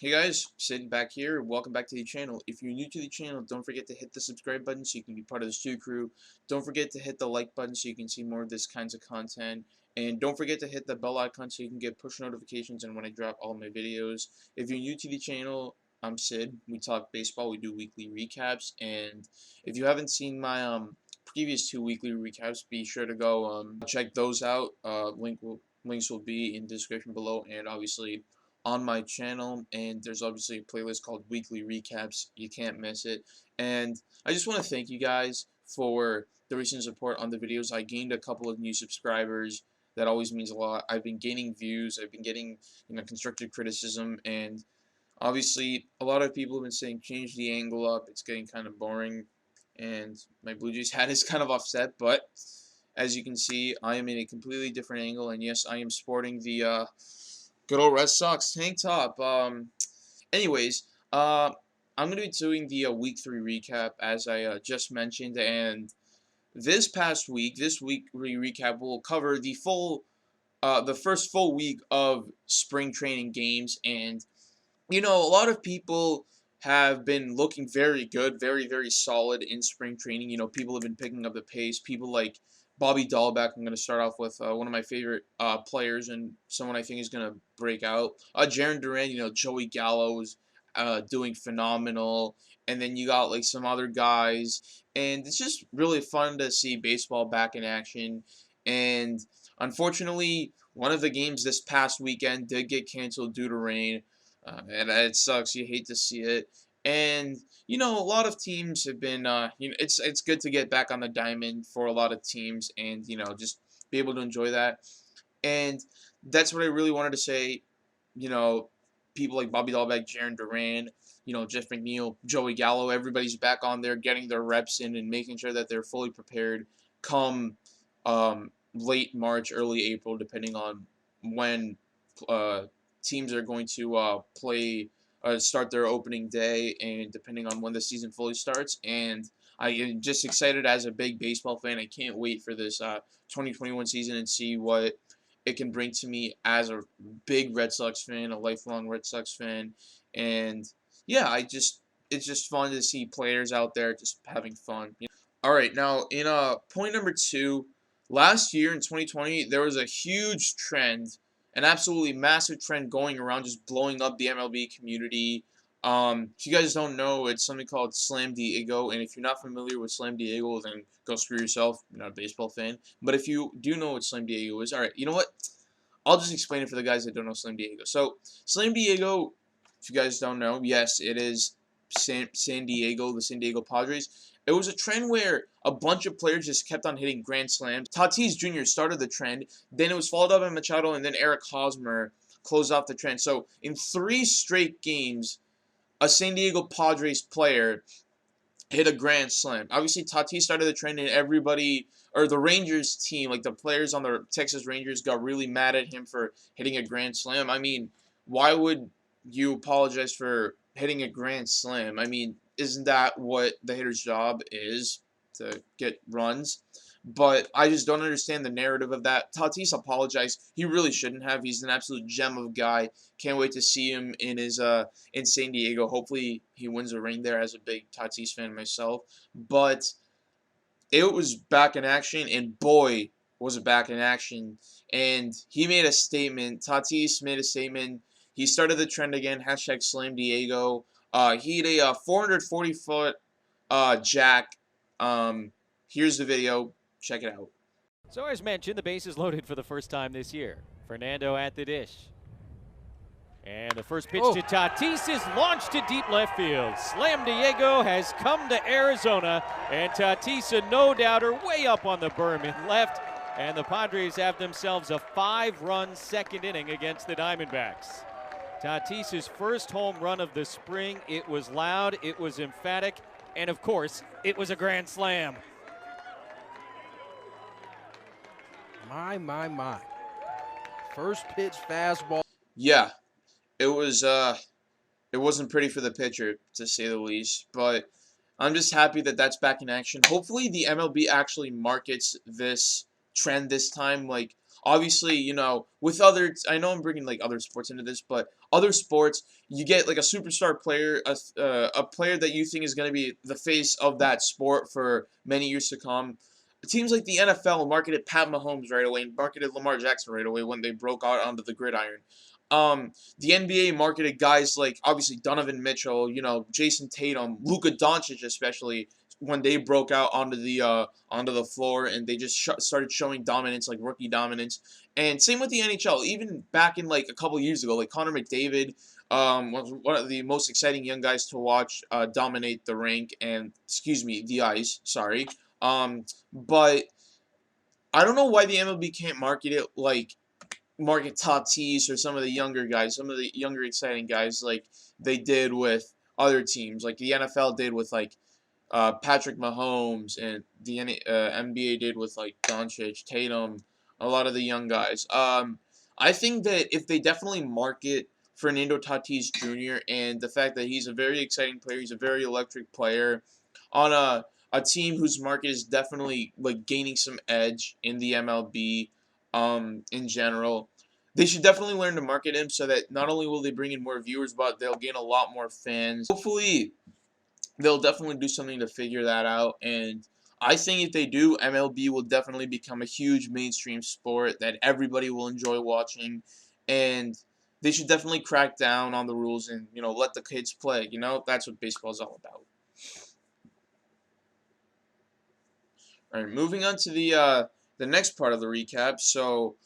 Hey guys, Sid back here. Welcome back to the channel. If you're new to the channel, don't forget to hit the subscribe button so you can be part of the Stu crew. Don't forget to hit the like button so you can see more of this kinds of content. And don't forget to hit the bell icon so you can get push notifications and when I drop all my videos. If you're new to the channel, I'm Sid. We talk baseball. We do weekly recaps. And if you haven't seen my previous two weekly recaps, be sure to go check those out. Links will be in the description below, and obviously on my channel, and there's obviously a playlist called Weekly Recaps. You can't miss it. And I just want to thank you guys for the recent support on the videos. I gained a couple of new subscribers. That always means a lot. I've been gaining views. I've been getting, constructive criticism, and obviously a lot of people have been saying change the angle up. It's getting kind of boring, and my Blue Jays hat is kind of offset, but as you can see, I am in a completely different angle, and yes, I am sporting the good old Red Sox tank top. Anyways, I'm gonna be doing the week 3 recap as I just mentioned, and this weekly recap will cover the first full week of spring training games, and a lot of people have been looking very good, very, very solid in spring training. People have been picking up the pace. People like Bobby Dahlbeck. I'm going to start off with one of my favorite players and someone I think is going to break out. Jaron Duran, Joey Gallo is doing phenomenal. And then you got like some other guys. And it's just really fun to see baseball back in action. And unfortunately, one of the games this past weekend did get canceled due to rain. And it sucks. You hate to see it. And a lot of teams have been. It's good to get back on the diamond for a lot of teams, and just be able to enjoy that. And that's what I really wanted to say. You know, People like Bobby Dahlbeck, Jaron Duran, Jeff McNeil, Joey Gallo. Everybody's back on there, getting their reps in and making sure that they're fully prepared come late March, early April, depending on when teams are going to start their opening day, and depending on when the season fully starts. And I am just excited as a big baseball fan. I can't wait for this 2021 season and see what it can bring to me as a big Red Sox fan, a lifelong Red Sox fan. And yeah, it's just fun to see players out there just having fun. All right, now in point number 2, last year in 2020 there was a huge trend, an absolutely massive trend going around, just blowing up the MLB community. If you guys don't know, it's something called Slam Diego, and if you're not familiar with Slam Diego, then go screw yourself. You're not a baseball fan. But if you do know what Slam Diego is, all right, you know what? I'll just explain it for the guys that don't know Slam Diego. So Slam Diego, if you guys don't know, yes, it is San Diego, the San Diego Padres. It was a trend where a bunch of players just kept on hitting grand slams. Tatis Jr. started the trend, then it was followed up by Machado, and then Eric Hosmer closed off the trend. So in 3 straight games, a San Diego Padres player hit a grand slam. Obviously, Tatis started the trend, and everybody, or the Rangers team, like the players on the Texas Rangers, got really mad at him for hitting a grand slam. I mean, why would you apologize for hitting a grand slam? I mean, isn't that what the hitter's job is, to get runs? But I just don't understand the narrative of that. Tatis apologized. He really shouldn't have. He's an absolute gem of a guy. Can't wait to see him in his in San Diego. Hopefully he wins a ring there, as a big Tatis fan myself. But it was back in action, and boy, was it back in action. And he made a statement. Tatis made a statement. He started the trend again. Hashtag Slam Diego. He hit a 440-foot jack. Here's the video. Check it out. So as mentioned, the base is loaded for the first time this year. Fernando at the dish. And the first pitch to Tatis is launched to deep left field. Slam Diego has come to Arizona, and Tatis, a no-doubter, way up on the berm in left. And the Padres have themselves a 5-run second inning against the Diamondbacks. Tatis' first home run of the spring. It was loud, it was emphatic, and of course, it was a grand slam. My. First pitch fastball. Yeah, it wasn't pretty for the pitcher, to say the least, but I'm just happy that that's back in action. Hopefully the MLB actually markets this trend this time. Like, Obviously, with other, I know I'm bringing like other sports into this, but other sports, you get like a superstar player, a player that you think is going to be the face of that sport for many years to come. Teams like the NFL marketed Pat Mahomes right away and marketed Lamar Jackson right away when they broke out onto the gridiron. The NBA marketed guys like obviously Donovan Mitchell, Jason Tatum, Luka Doncic especially when they broke out onto the floor and they just started showing dominance, like rookie dominance. And same with the NHL. Even back in like a couple years ago, like Connor McDavid was one of the most exciting young guys to watch dominate the rink and the ice. Sorry. But I don't know why the MLB can't market it like market Tatis or some of the younger guys, some of the younger exciting guys like they did with other teams, like the NFL did with like Patrick Mahomes and the NBA did with like Doncic, Tatum, a lot of the young guys. I think that if they definitely market Fernando Tatis Jr. and the fact that he's a very exciting player, he's a very electric player on a team whose market is definitely like gaining some edge in the MLB in general. They should definitely learn to market him so that not only will they bring in more viewers, but they'll gain a lot more fans. Hopefully, they'll definitely do something to figure that out. And I think if they do, MLB will definitely become a huge mainstream sport that everybody will enjoy watching. And they should definitely crack down on the rules and, let the kids play. That's what baseball is all about. All right, moving on to the next part of the recap. So,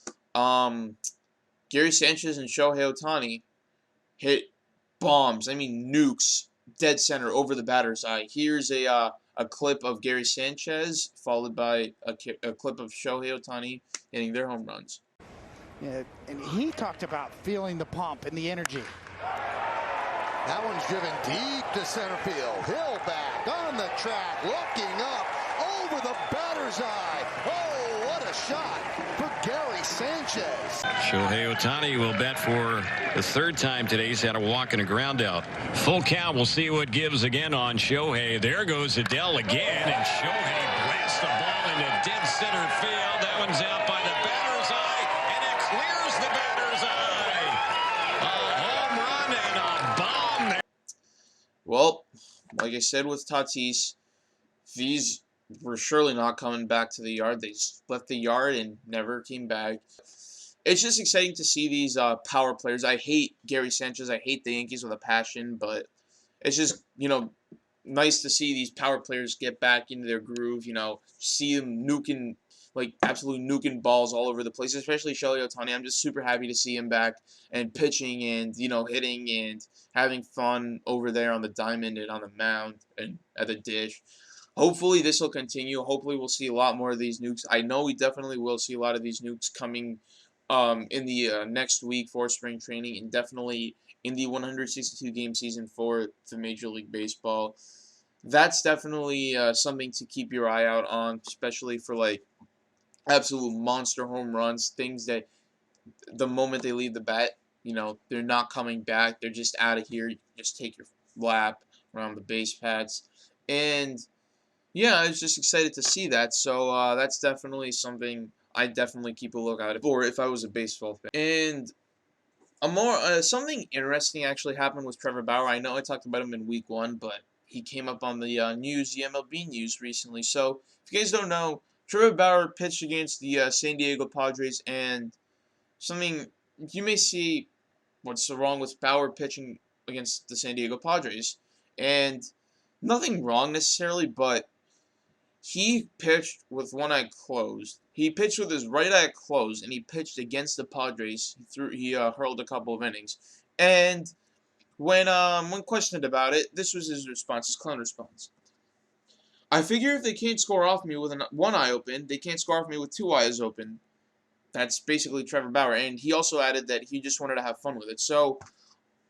Gary Sanchez and Shohei Ohtani hit bombs. I mean nukes, dead center over the batter's eye. Here's a clip of Gary Sanchez, followed by a clip of Shohei Ohtani hitting their home runs. Yeah, and he talked about feeling the pump and the energy. That one's driven deep to center field. Hill back on the track, looking up over the batter's eye. Oh, what a shot for Gary Sanchez. Shohei Ohtani will bat for the third time today. He's had a walk and a ground out. Full count. We'll see what gives again on Shohei. There goes Adele again, and Shohei blasts the ball into dead center field. That one's out by the batter's eye, and it clears the batter's eye. A home run and a bomb there. Well, like I said with Tatis, these were surely not coming back to the yard. They just left the yard and never came back. It's just exciting to see these power players. I hate Gary Sanchez. I hate the Yankees with a passion, but it's just, nice to see these power players get back into their groove, see them nuking, like absolutely nuking balls all over the place, especially Shohei Ohtani. I'm just super happy to see him back and pitching and, hitting and having fun over there on the diamond and on the mound and at the dish. Hopefully this will continue. Hopefully we'll see a lot more of these nukes. I know we definitely will see a lot of these nukes coming in the next week for spring training and definitely in the 162 game season for the Major League Baseball. That's definitely something to keep your eye out on, especially for like absolute monster home runs, things that the moment they leave the bat, they're not coming back. They're just out of here. You just take your lap around the base pads. And yeah, I was just excited to see that. So that's definitely something I definitely keep a lookout for if I was a baseball fan. And something interesting actually happened with Trevor Bauer. I know I talked about him in week 1, but he came up on the news, the MLB news recently. So if you guys don't know, Trevor Bauer pitched against the San Diego Padres, and something you may see what's wrong with Bauer pitching against the San Diego Padres, and nothing wrong necessarily, but he pitched with one eye closed. He pitched with his right eye closed, and he pitched against the Padres. He hurled a couple of innings, and when questioned about it, this was his response, his clown response. I figure if they can't score off me with one eye open, they can't score off me with 2 eyes open. That's basically Trevor Bauer, and he also added that he just wanted to have fun with it. So,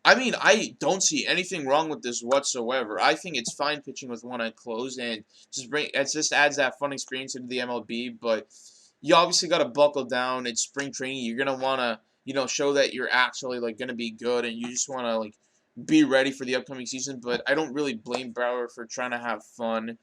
I mean, I don't see anything wrong with this whatsoever. I think it's fine pitching with one eye closed, and it just adds that fun experience into the MLB. But you obviously got to buckle down. It's spring training. You're gonna want to, show that you're actually like gonna be good, and you just want to be ready for the upcoming season. But I don't really blame Bauer for trying to have fun.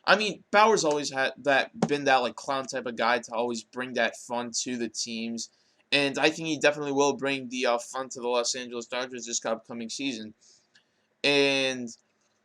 I mean, Bauer's always been that like clown type of guy to always bring that fun to the teams, and I think he definitely will bring the fun to the Los Angeles Dodgers this upcoming season. And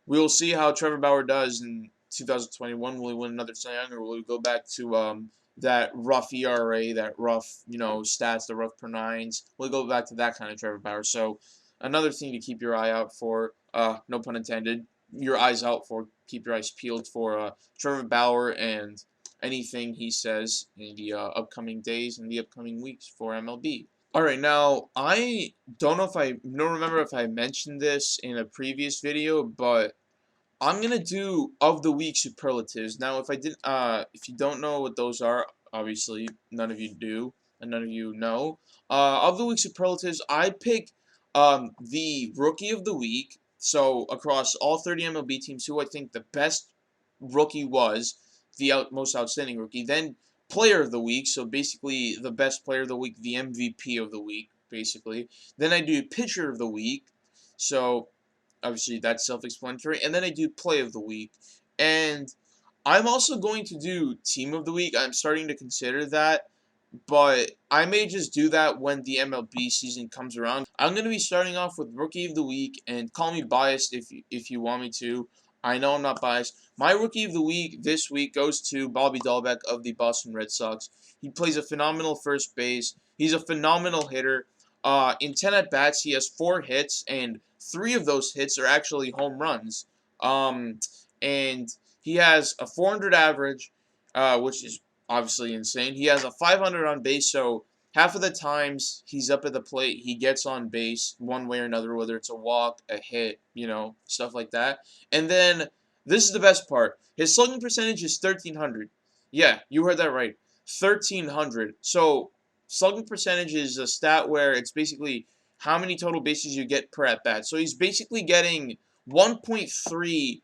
we will see how Trevor Bauer does in 2021. Will he win another Cy Young, or will he go back to that rough ERA, that rough stats, the rough per nines? Will he go back to that kind of Trevor Bauer? So another thing to keep your eye out for. No pun intended. Your eyes out for. Keep your eyes peeled for Trevor Bauer and anything he says in the upcoming days and the upcoming weeks for MLB. All right, now I don't remember if I mentioned this in a previous video, but I'm gonna do of the week superlatives. Now, if you don't know what those are, obviously none of you do, and none of you know. Of the week superlatives, I pick the rookie of the week. So across all 30 MLB teams, who I think the best rookie was, the most outstanding rookie. Then player of the week, so basically the best player of the week, the MVP of the week, basically. Then I do pitcher of the week. So obviously that's self-explanatory. And then I do play of the week. And I'm also going to do team of the week. I'm starting to consider that, but I may just do that when the MLB season comes around. I'm going to be starting off with rookie of the week, and call me biased if you want me to. I know I'm not biased. My rookie of the week this week goes to Bobby Dahlbeck of the Boston Red Sox. He plays a phenomenal first base. He's a phenomenal hitter. In 10 at-bats, he has 4 hits, and 3 of those hits are actually home runs. And he has a 400 average, which is obviously insane. He has a 500 on base, so half of the times he's up at the plate, he gets on base one way or another, whether it's a walk, a hit, stuff like that. And then this is the best part. His slugging percentage is 1,300. Yeah, you heard that right. 1,300. So slugging percentage is a stat where it's basically how many total bases you get per at bat. So he's basically getting 1.3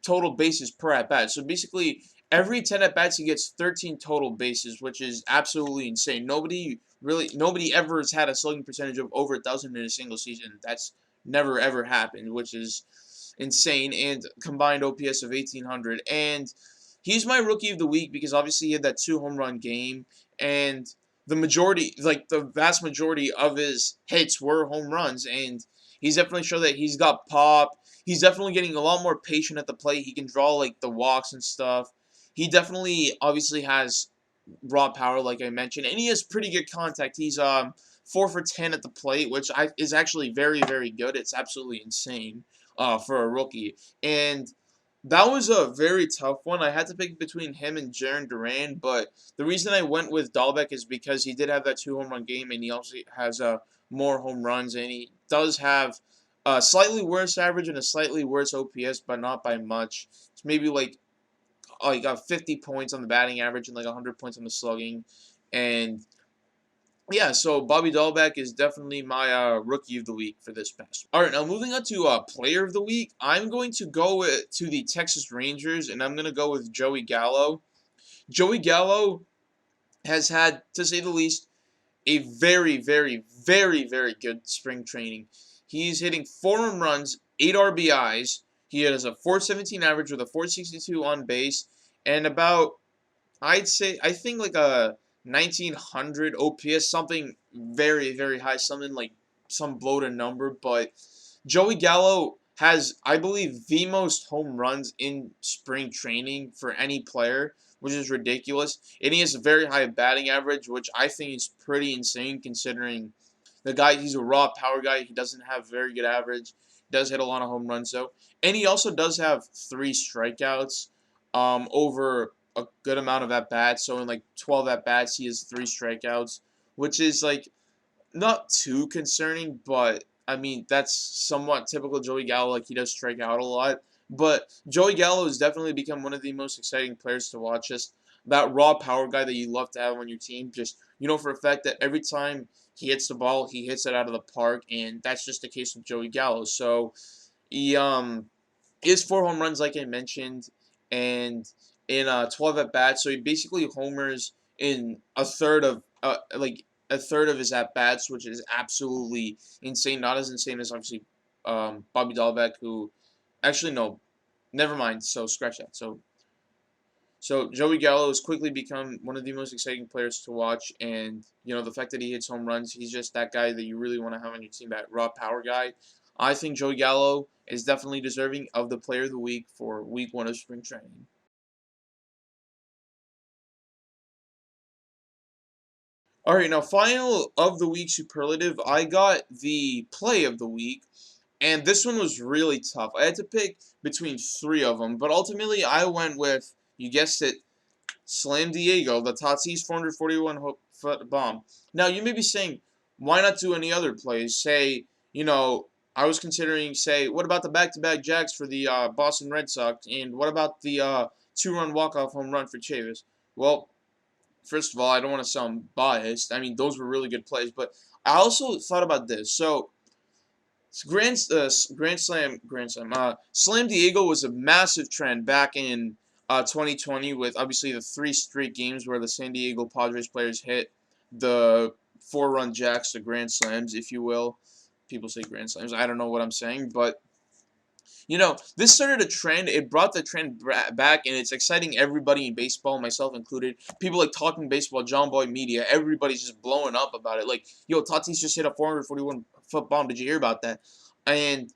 total bases per at bat. So basically, every 10 at bats he gets 13 total bases, which is absolutely insane. Nobody ever has had a slugging percentage of over 1,000 in a single season. That's never ever happened, which is insane. And combined OPS of 1,800. And he's my rookie of the week because obviously he had that 2 home run game, and the vast majority of his hits were home runs, and he's definitely shown that he's got pop. He's definitely getting a lot more patient at the plate. He can draw like the walks and stuff. He definitely obviously has raw power, like I mentioned, and he has pretty good contact. He's 4 for 10 at the plate, which is actually very, very good. It's absolutely insane for a rookie. And that was a very tough one. I had to pick between him and Jarren Duran, but the reason I went with Dahlbeck is because he did have that 2 home run game, and he also has more home runs, and he does have a slightly worse average and a slightly worse OPS, but not by much. It's maybe like 50 points on the batting average and like 100 points on the slugging. And yeah, so Bobby Dahlbeck is definitely my rookie of the week for this past. All right, now moving on to player of the week, I'm going to go to the Texas Rangers, and I'm going to go with Joey Gallo. Joey Gallo has had, to say the least, a very, very, very, very good spring training. He's hitting 4 home runs, 8 RBIs. He has a 417 average with a 462 on base, and about, I think like a 1,900 OPS, something very, very high, something like some bloated number. But Joey Gallo has, I believe, the most home runs in spring training for any player, which is ridiculous. And he has a very high batting average, which I think is pretty insane considering the guy, he's a raw power guy. He doesn't have very good average. He does hit a lot of home runs, though. And he also does have 3 strikeouts over a good amount of at-bats. So in like 12 at-bats, he has 3 strikeouts, which is like not too concerning, but I mean, that's somewhat typical Joey Gallo. Like, he does strike out a lot. But Joey Gallo has definitely become one of the most exciting players to watch. Just that raw power guy that you love to have on your team. Just, for a fact that every time he hits the ball, he hits it out of the park, and that's just the case with Joey Gallo. So he is 4 home runs, like I mentioned, and in 12 at bats. So he basically homers in a third of his at bats, which is absolutely insane. Not as insane as obviously Bobby Dahlbeck, who actually no, never mind. So scratch that. So Joey Gallo has quickly become one of the most exciting players to watch, and the fact that he hits home runs, he's just that guy that you really want to have on your team, that raw power guy. I think Joey Gallo is definitely deserving of the Player of the Week for Week 1 of Spring Training. All right, now final of the week superlative. I got the Play of the Week, and this one was really tough. I had to pick between 3 of them, but ultimately I went with, you guessed it, Slam Diego, the Tatis 441-foot bomb. Now, you may be saying, why not do any other plays? Say, I was considering, what about the back-to-back jacks for the Boston Red Sox? And what about the 2-run walk-off home run for Chavis? Well, first of all, I don't want to sound biased. I mean, those were really good plays. But I also thought about this. So, Slam Diego was a massive trend back in 2020 with obviously the 3 straight games where the San Diego Padres players hit the 4-run jacks, the grand slams, if you will. People say grand slams. I don't know what I'm saying, but this started a trend. It brought the trend back, and it's exciting everybody in baseball, myself included. People like Talking Baseball, John Boy Media, everybody's just blowing up about it. Like, yo, Tatis just hit a 441-foot bomb. Did you hear about that? And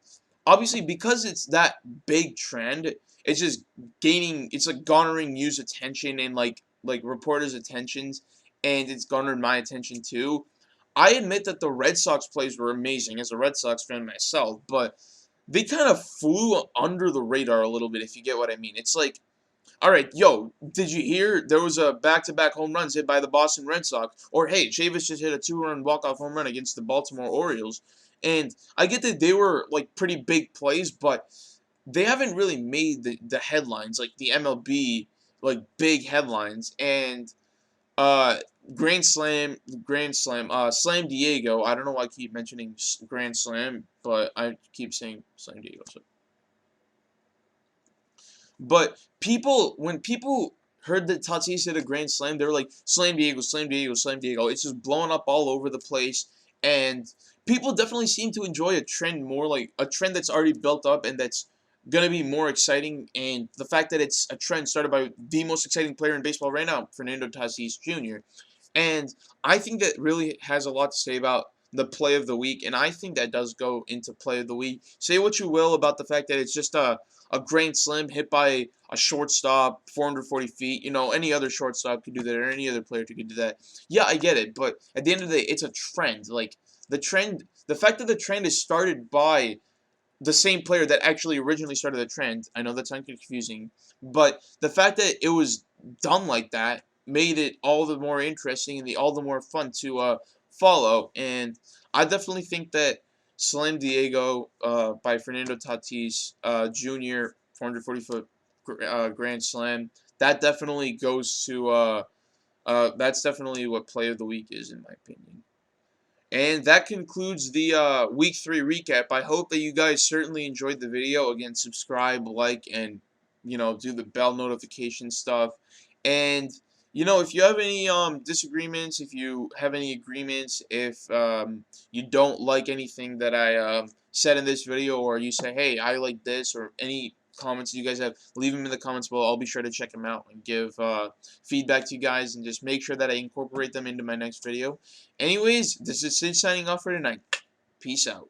obviously, because it's that big trend, it's just it's like garnering news attention and like reporters' attentions, and it's garnered my attention too. I admit that the Red Sox plays were amazing as a Red Sox fan myself, but they kind of flew under the radar a little bit, if you get what I mean. It's like, all right, yo, did you hear there was a back-to-back home runs hit by the Boston Red Sox? Or, hey, Chavis just hit a 2-run walk-off home run against the Baltimore Orioles. And I get that they were, like, pretty big plays, but they haven't really made the headlines, like the MLB, like, big headlines. And uh, Slam Diego. I don't know why I keep mentioning Grand Slam, but I keep saying Slam Diego. So. But when people heard that Tatis hit a Grand Slam, they were like, Slam Diego, Slam Diego, Slam Diego. It's just blowing up all over the place, and people definitely seem to enjoy a trend more, like a trend that's already built up and that's gonna be more exciting. And the fact that it's a trend started by the most exciting player in baseball right now, Fernando Tatis Jr. And I think that really has a lot to say about the Play of the Week, and I think that does go into Play of the Week. Say what you will about the fact that it's just a grand slam hit by a shortstop, 440 feet. Any other shortstop could do that, or any other player could do that. Yeah, I get it, but at the end of the day, it's a trend. Like, the fact that the trend is started by the same player that actually originally started the trend. I know that's confusing, but the fact that it was done like that made it all the more interesting and all the more fun to follow. And I definitely think that Slam Diego by Fernando Tatis Jr. 440-foot Grand Slam, that definitely goes to that's definitely what Play of the Week is, in my opinion. And that concludes the Week 3 recap. I hope that you guys certainly enjoyed the video. Again, subscribe, like, and, do the bell notification stuff. And, if you have any disagreements, if you have any agreements, if you don't like anything that I said in this video, or you say, hey, I like this, or any comments you guys have, leave them in the comments below. I'll be sure to check them out and give feedback to you guys, and just make sure that I incorporate them into my next video. Anyways, this is Sid signing off for tonight. Peace out.